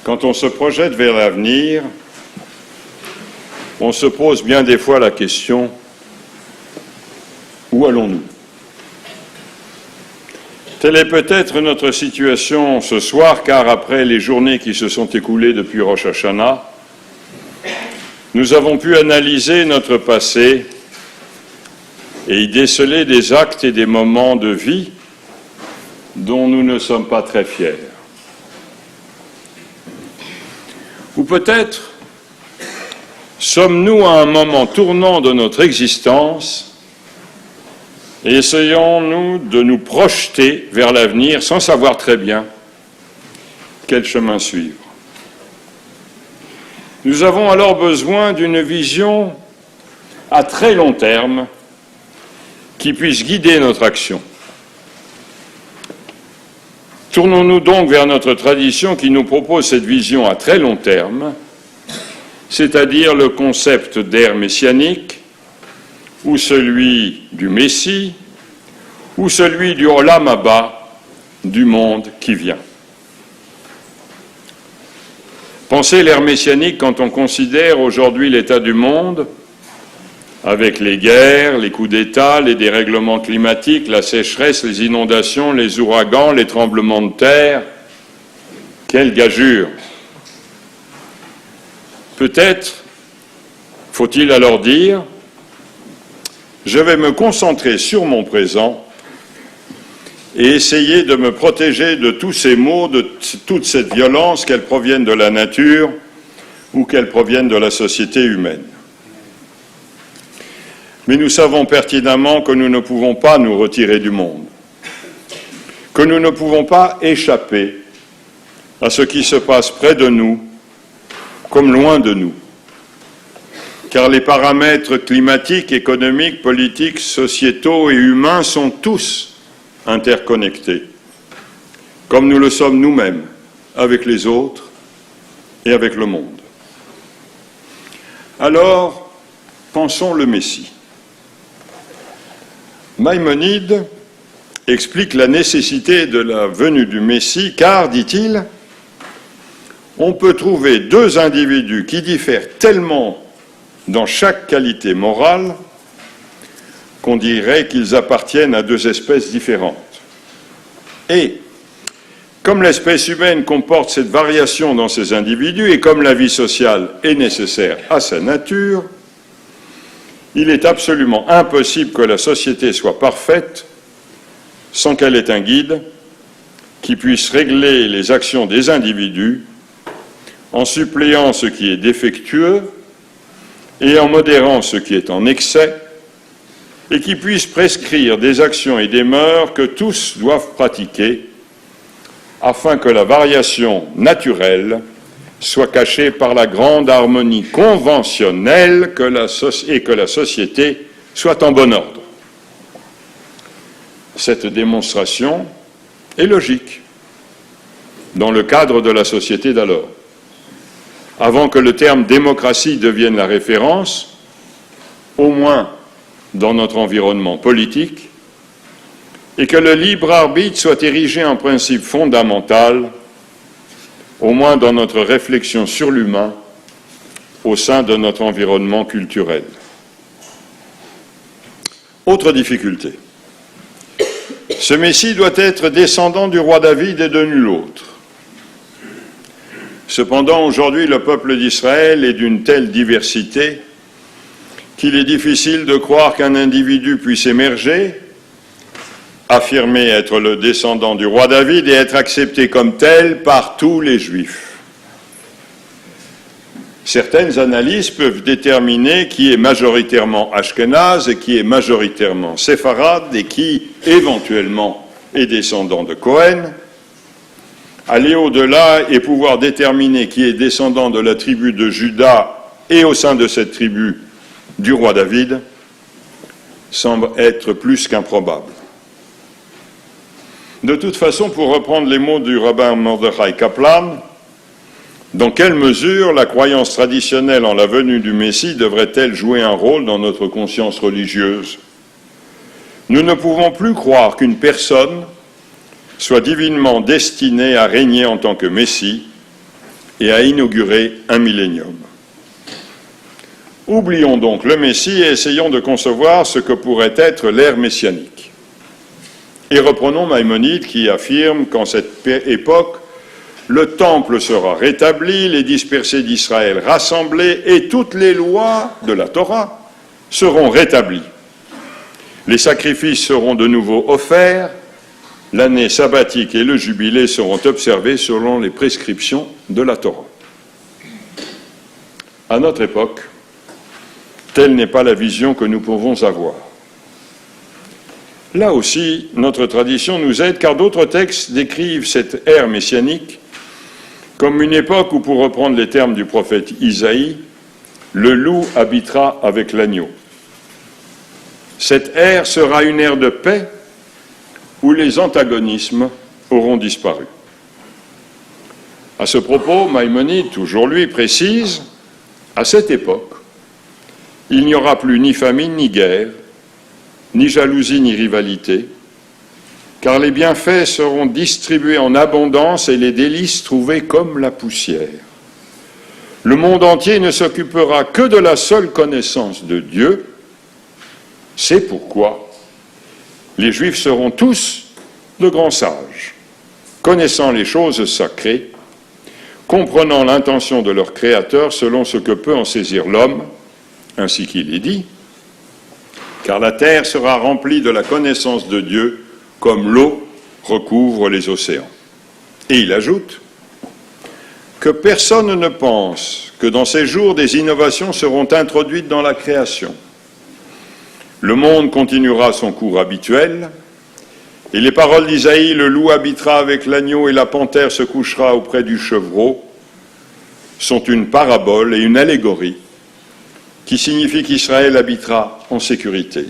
Quand on se projette vers l'avenir, on se pose bien des fois la question « Où allons-nous » Telle est peut-être notre situation ce soir, car après les journées qui se sont écoulées depuis Rosh Hashanah, nous avons pu analyser notre passé et y déceler des actes et des moments de vie dont nous ne sommes pas très fiers. Ou peut-être sommes-nous à un moment tournant de notre existence et essayons-nous de nous projeter vers l'avenir sans savoir très bien quel chemin suivre. Nous avons alors besoin d'une vision à très long terme qui puisse guider notre action. Tournons-nous donc vers notre tradition qui nous propose cette vision à très long terme, c'est-à-dire le concept d'ère messianique, ou celui du Messie, ou celui du Olam Haba, du monde qui vient. Pensez l'ère messianique quand on considère aujourd'hui l'état du monde, avec les guerres, les coups d'État, les dérèglements climatiques, la sécheresse, les inondations, les ouragans, les tremblements de terre. Quelle gageure! Peut-être faut-il alors dire « Je vais me concentrer sur mon présent et essayer de me protéger de tous ces maux, de toute cette violence, qu'elle provienne de la nature ou qu'elle provienne de la société humaine. » Mais nous savons pertinemment que nous ne pouvons pas nous retirer du monde, que nous ne pouvons pas échapper à ce qui se passe près de nous comme loin de nous, car les paramètres climatiques, économiques, politiques, sociétaux et humains sont tous interconnectés, comme nous le sommes nous-mêmes, avec les autres et avec le monde. Alors, pensons le Messie. Maïmonide explique la nécessité de la venue du Messie, car, dit-il, on peut trouver deux individus qui diffèrent tellement dans chaque qualité morale qu'on dirait qu'ils appartiennent à deux espèces différentes. Et, comme l'espèce humaine comporte cette variation dans ses individus et comme la vie sociale est nécessaire à sa nature, il est absolument impossible que la société soit parfaite sans qu'elle ait un guide qui puisse régler les actions des individus en suppléant ce qui est défectueux et en modérant ce qui est en excès, et qui puisse prescrire des actions et des mœurs que tous doivent pratiquer afin que la variation naturelle soit cachée par la grande harmonie conventionnelle et que la société soit en bon ordre. Cette démonstration est logique dans le cadre de la société d'alors. Avant que le terme démocratie devienne la référence, au moins dans notre environnement politique, et que le libre arbitre soit érigé en principe fondamental, au moins dans notre réflexion sur l'humain, au sein de notre environnement culturel. Autre difficulté. Ce Messie doit être descendant du roi David et de nul autre. Cependant, aujourd'hui, le peuple d'Israël est d'une telle diversité qu'il est difficile de croire qu'un individu puisse émerger, affirmer être le descendant du roi David et être accepté comme tel par tous les Juifs. Certaines analyses peuvent déterminer qui est majoritairement Ashkénaze et qui est majoritairement séfarade et qui, éventuellement, est descendant de Cohen. Aller au-delà et pouvoir déterminer qui est descendant de la tribu de Juda et au sein de cette tribu du roi David semble être plus qu'improbable. De toute façon, pour reprendre les mots du rabbin Mordechai Kaplan, dans quelle mesure la croyance traditionnelle en la venue du Messie devrait-elle jouer un rôle dans notre conscience religieuse? Nous ne pouvons plus croire qu'une personne soit divinement destinée à régner en tant que Messie, et à inaugurer un millénium. Oublions donc le Messie et essayons de concevoir ce que pourrait être l'ère messianique. Et reprenons Maïmonide qui affirme qu'en cette époque, le temple sera rétabli, les dispersés d'Israël rassemblés et toutes les lois de la Torah seront rétablies. Les sacrifices seront de nouveau offerts, l'année sabbatique et le jubilé seront observés selon les prescriptions de la Torah. À notre époque, telle n'est pas la vision que nous pouvons avoir. Là aussi, notre tradition nous aide car d'autres textes décrivent cette ère messianique comme une époque où, pour reprendre les termes du prophète Isaïe, le loup habitera avec l'agneau. Cette ère sera une ère de paix où les antagonismes auront disparu. À ce propos, Maïmonide, toujours lui, précise, à cette époque, il n'y aura plus ni famine, ni guerre, ni jalousie, ni rivalité, car les bienfaits seront distribués en abondance et les délices trouvées comme la poussière. Le monde entier ne s'occupera que de la seule connaissance de Dieu. C'est pourquoi les Juifs seront tous de grands sages, connaissant les choses sacrées, comprenant l'intention de leur Créateur selon ce que peut en saisir l'homme, ainsi qu'il est dit, car la terre sera remplie de la connaissance de Dieu comme l'eau recouvre les océans. Et il ajoute que personne ne pense que dans ces jours des innovations seront introduites dans la création. Le monde continuera son cours habituel, et les paroles d'Isaïe, le loup habitera avec l'agneau et la panthère se couchera auprès du chevreau, sont une parabole et une allégorie qui signifie qu'Israël habitera en sécurité.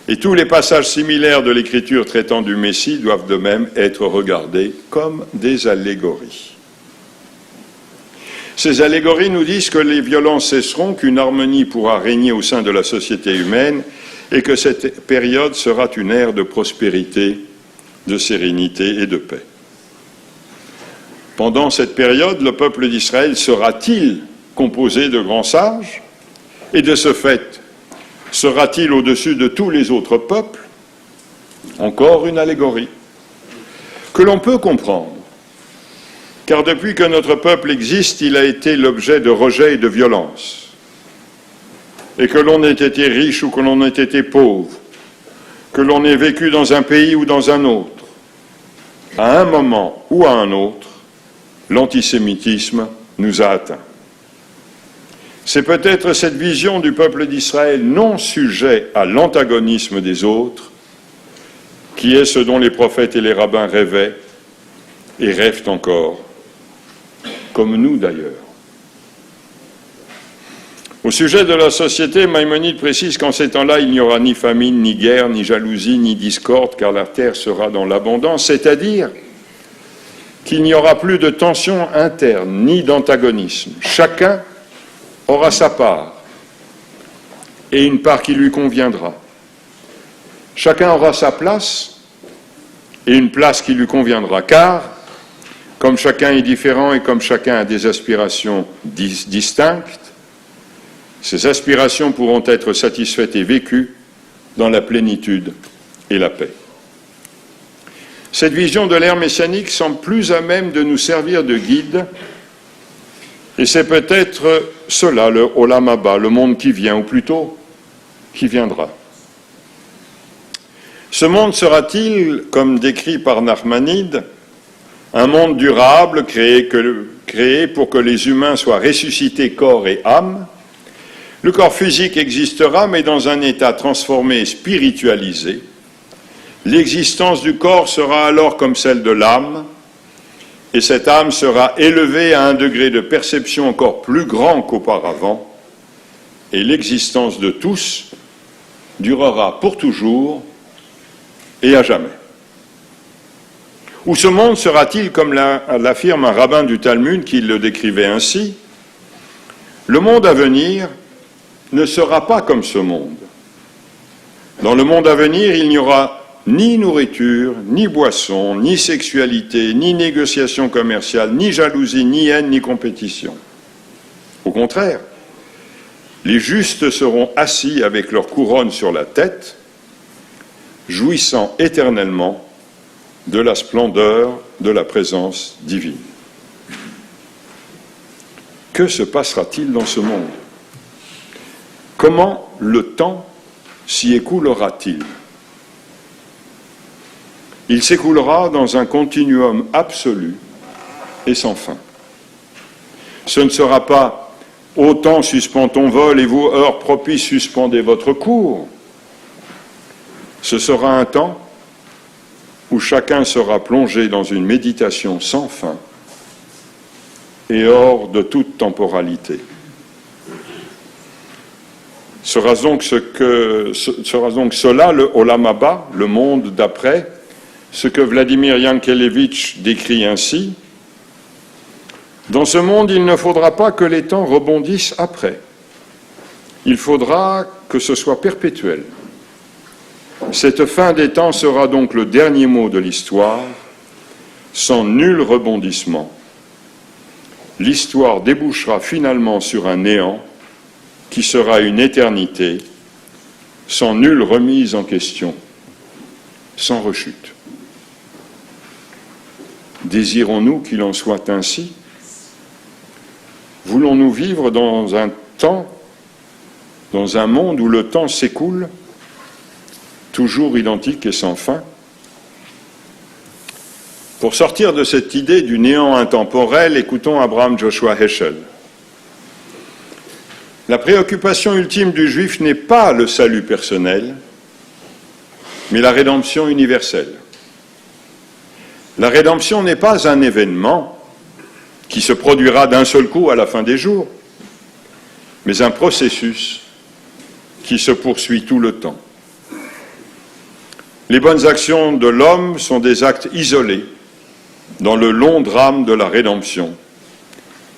Et tous les passages similaires de l'Écriture traitant du Messie doivent de même être regardés comme des allégories. Ces allégories nous disent que les violences cesseront, qu'une harmonie pourra régner au sein de la société humaine et que cette période sera une ère de prospérité, de sérénité et de paix. Pendant cette période, le peuple d'Israël sera-t-il composé de grands sages? Et de ce fait, sera-t-il au-dessus de tous les autres peuples? Encore une allégorie que l'on peut comprendre, car depuis que notre peuple existe, il a été l'objet de rejet et de violence. Et que l'on ait été riche ou que l'on ait été pauvre, que l'on ait vécu dans un pays ou dans un autre, à un moment ou à un autre, l'antisémitisme nous a atteints. C'est peut-être cette vision du peuple d'Israël non sujet à l'antagonisme des autres qui est ce dont les prophètes et les rabbins rêvaient et rêvent encore, comme nous d'ailleurs. Au sujet de la société, Maïmonide précise qu'en ces temps-là, il n'y aura ni famine, ni guerre, ni jalousie, ni discorde, car la terre sera dans l'abondance, c'est-à-dire qu'il n'y aura plus de tension interne, ni d'antagonisme. Chacun aura sa part, et une part qui lui conviendra. Chacun aura sa place, et une place qui lui conviendra, car, comme chacun est différent et comme chacun a des aspirations distinctes, ces aspirations pourront être satisfaites et vécues dans la plénitude et la paix. Cette vision de l'ère messianique semble plus à même de nous servir de guide, et c'est peut-être cela, le Olam Haba, le monde qui vient, ou plutôt, qui viendra. Ce monde sera-t-il, comme décrit par Nachmanide, un monde durable créé pour que les humains soient ressuscités corps et âme? Le corps physique existera, mais dans un état transformé et spiritualisé. L'existence du corps sera alors comme celle de l'âme, et cette âme sera élevée à un degré de perception encore plus grand qu'auparavant, et l'existence de tous durera pour toujours et à jamais. Ou ce monde sera-t-il, comme l'affirme un rabbin du Talmud qui le décrivait ainsi, le monde à venir ne sera pas comme ce monde. Dans le monde à venir, il n'y aura ni nourriture, ni boisson, ni sexualité, ni négociation commerciale, ni jalousie, ni haine, ni compétition. Au contraire, les justes seront assis avec leur couronne sur la tête, jouissant éternellement de la splendeur de la présence divine. Que se passera-t-il dans ce monde? Comment le temps s'y écoulera-t-il? Il s'écoulera dans un continuum absolu et sans fin. Ce ne sera pas « Ô temps, suspends ton vol et vous, heures propices, suspendez votre cours ». Ce sera un temps où chacun sera plongé dans une méditation sans fin et hors de toute temporalité. Sera donc cela le Olam Haba, le monde d'après, ce que Vladimir Yankelevitch décrit ainsi. Dans ce monde, il ne faudra pas que les temps rebondissent après. Il faudra que ce soit perpétuel. Cette fin des temps sera donc le dernier mot de l'histoire, sans nul rebondissement. L'histoire débouchera finalement sur un néant qui sera une éternité, sans nulle remise en question, sans rechute. Désirons-nous qu'il en soit ainsi? Voulons-nous vivre dans un temps, dans un monde où le temps s'écoule, toujours identique et sans fin? Pour sortir de cette idée du néant intemporel, écoutons Abraham Joshua Heschel. La préoccupation ultime du juif n'est pas le salut personnel, mais la rédemption universelle. La rédemption n'est pas un événement qui se produira d'un seul coup à la fin des jours, mais un processus qui se poursuit tout le temps. Les bonnes actions de l'homme sont des actes isolés dans le long drame de la rédemption,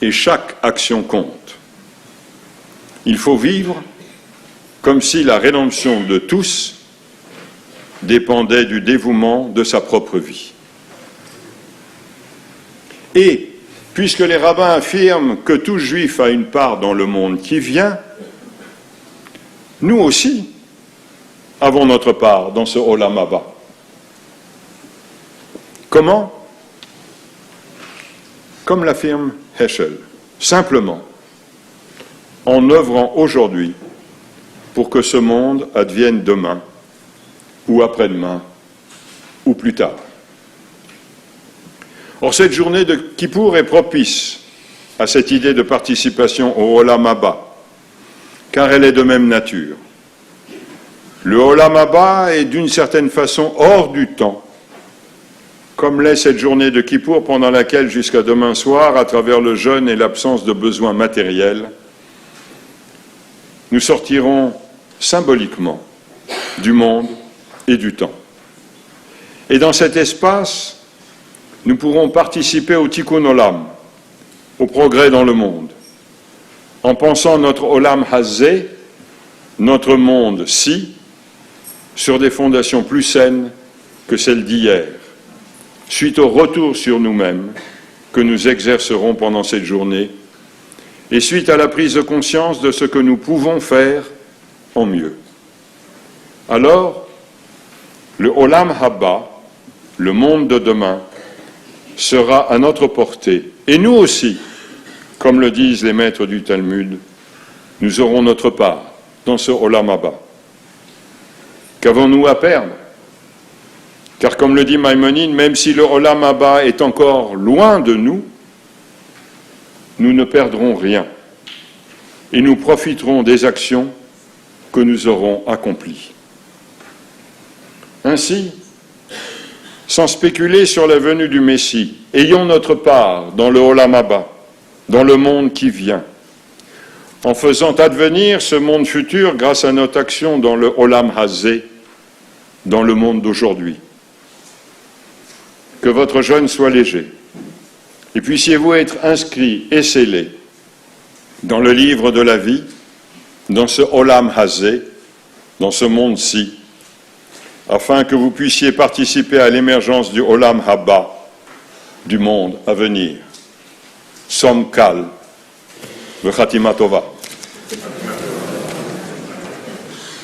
et chaque action compte. Il faut vivre comme si la rédemption de tous dépendait du dévouement de sa propre vie. Et, puisque les rabbins affirment que tout juif a une part dans le monde qui vient, nous aussi avons notre part dans ce Olam Haba. Comment? Comme l'affirme Heschel, simplement en œuvrant aujourd'hui pour que ce monde advienne demain, ou après-demain, ou plus tard. Or, cette journée de Kippour est propice à cette idée de participation au Olam Haba, car elle est de même nature. Le Olam Haba est d'une certaine façon hors du temps, comme l'est cette journée de Kippour pendant laquelle, jusqu'à demain soir, à travers le jeûne et l'absence de besoins matériels, nous sortirons symboliquement du monde et du temps. Et dans cet espace, nous pourrons participer au Tikkun Olam, au progrès dans le monde, en pensant notre Olam Hazé, notre monde-ci, sur des fondations plus saines que celles d'hier, suite au retour sur nous-mêmes que nous exercerons pendant cette journée, et suite à la prise de conscience de ce que nous pouvons faire en mieux. Alors, le Olam Haba, le monde de demain, sera à notre portée. Et nous aussi, comme le disent les maîtres du Talmud, nous aurons notre part dans ce Olam Haba. Qu'avons-nous à perdre? Car comme le dit Maïmonide, même si le Olam Haba est encore loin de nous, nous ne perdrons rien et nous profiterons des actions que nous aurons accomplies. Ainsi, sans spéculer sur la venue du Messie, ayons notre part dans le Olam Haba, dans le monde qui vient, en faisant advenir ce monde futur grâce à notre action dans le Olam Hazé, dans le monde d'aujourd'hui. Que votre jeûne soit léger, et puissiez-vous être inscrits et scellés dans le livre de la vie, dans ce Olam Hazé, dans ce monde-ci, afin que vous puissiez participer à l'émergence du Olam Haba, du monde à venir. Som Kal, V'Chatima Tova.